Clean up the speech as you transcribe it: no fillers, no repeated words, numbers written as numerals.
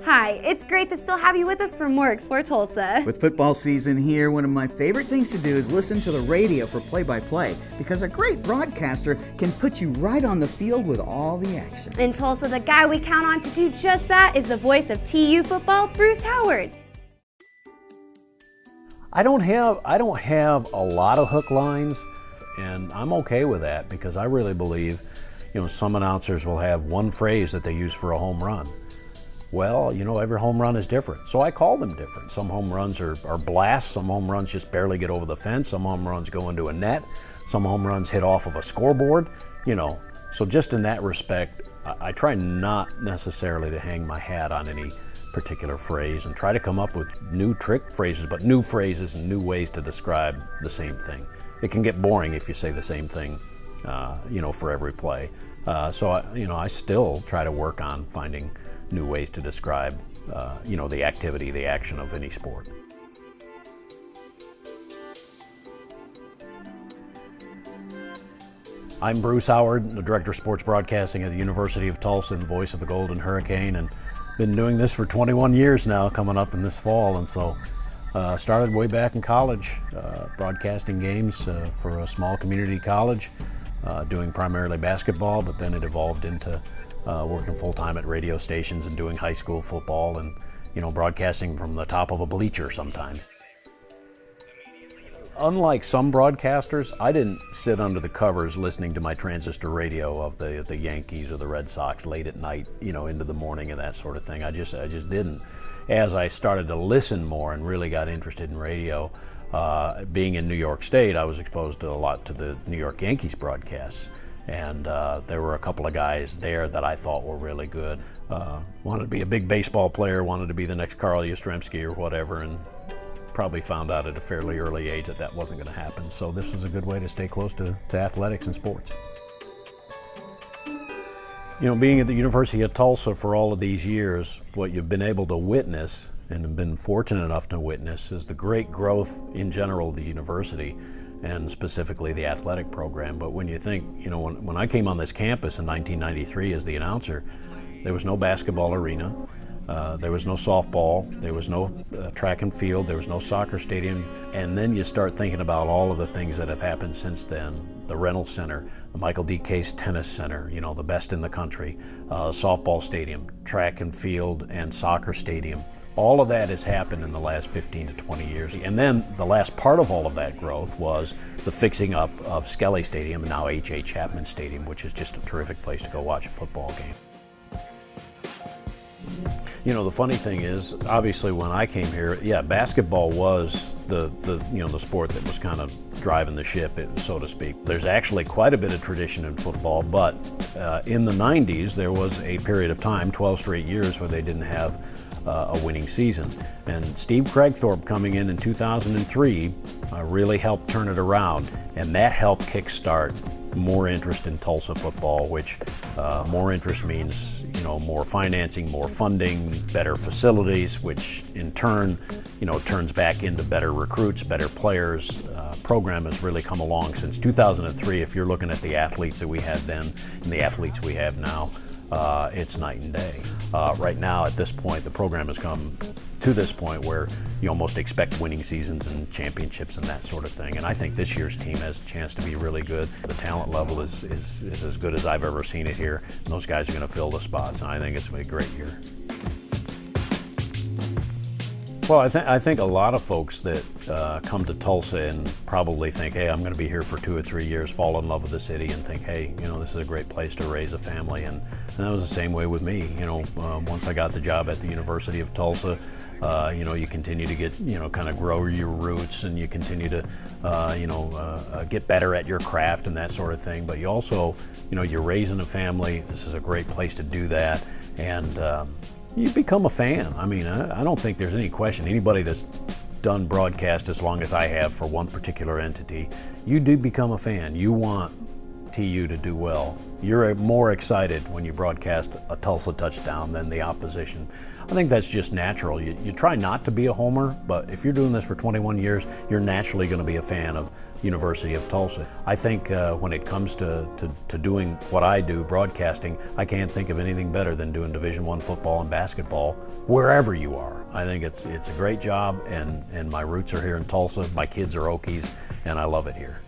Hi, it's great to still have you with us for more Explore Tulsa. With football season here, one of my favorite things to do is listen to the radio for play-by-play because a great broadcaster can put you right on the field with all the action. In Tulsa, the guy we count on to do just that is the voice of TU football, Bruce Howard. I don't have a lot of hook lines, and I'm okay with that because I really believe, some announcers will have one phrase that they use for a home run. Well, every home run is different, so I call them different. Some home runs are blasts, some home runs just barely get over the fence, some home runs go into a net, some home runs hit off of a scoreboard, So just in that respect, I try not necessarily to hang my hat on any particular phrase and try to come up with new trick phrases, but new phrases and new ways to describe the same thing. It can get boring if you say the same thing, for every play. So I still try to work on finding new ways to describe, the activity, the action of any sport. I'm Bruce Howard, the Director of Sports Broadcasting at the University of Tulsa and the voice of the Golden Hurricane, and been doing this for 21 years now, coming up in this fall, and so started way back in college, broadcasting games for a small community college, doing primarily basketball, but then it evolved into working full-time at radio stations and doing high school football and, broadcasting from the top of a bleacher sometimes. Unlike some broadcasters, I didn't sit under the covers listening to my transistor radio of the Yankees or the Red Sox late at night, into the morning and that sort of thing. I just didn't. As I started to listen more and really got interested in radio, being in New York State, I was exposed to a lot to the New York Yankees broadcasts. And there were a couple of guys there that I thought were really good. Wanted to be a big baseball player, wanted to be the next Carl Yastrzemski or whatever, and probably found out at a fairly early age that wasn't going to happen. So this was a good way to stay close to athletics and sports. Being at the University of Tulsa for all of these years, what you've been able to witness and have been fortunate enough to witness is the great growth in general of the university and specifically the athletic program. But when you think, when I came on this campus in 1993 as the announcer, there was no basketball arena, there was no softball, there was no track and field, there was no soccer stadium, and then you start thinking about all of the things that have happened since then. The Reynolds Center, the Michael D. Case Tennis Center, the best in the country, softball stadium, track and field, and soccer stadium. All of that has happened in the last 15 to 20 years. And then the last part of all of that growth was the fixing up of Skelly Stadium and now H.H. Chapman Stadium, which is just a terrific place to go watch a football game. The funny thing is, obviously when I came here, basketball was the sport that was kind of driving the ship, so to speak. There's actually quite a bit of tradition in football, but in the 90s there was a period of time, 12 straight years, where they didn't have a winning season. And Steve Craigthorpe coming in 2003 really helped turn it around, and that helped kickstart more interest in Tulsa football, which more interest means more financing, more funding, better facilities, which in turn turns back into better recruits, better players. Program has really come along since 2003. If you're looking at the athletes that we had then and the athletes we have now, it's night and day. Right now, at this point, the program has come to this point where you almost expect winning seasons and championships and that sort of thing. And I think this year's team has a chance to be really good. The talent level is as good as I've ever seen it here. And those guys are going to fill the spots, and I think it's going to be a great year. Well, I think a lot of folks that come to Tulsa and probably think, hey, I'm going to be here for 2 or 3 years, fall in love with the city and think, hey, this is a great place to raise a family. And that was the same way with me. Once I got the job at the University of Tulsa, you continue to get, kind of grow your roots, and you continue to, get better at your craft and that sort of thing. But you also, you're raising a family. This is a great place to do that. And, you become a fan. I mean, I don't think there's any question. Anybody that's done broadcast as long as I have for one particular entity, you do become a fan. You want TU to do well. You're more excited when you broadcast a Tulsa touchdown than the opposition. I think that's just natural. You try not to be a homer, but if you're doing this for 21 years, you're naturally going to be a fan of University of Tulsa. I think when it comes to doing what I do, broadcasting, I can't think of anything better than doing Division I football and basketball wherever you are. I think it's a great job, and my roots are here in Tulsa. My kids are Okies, and I love it here.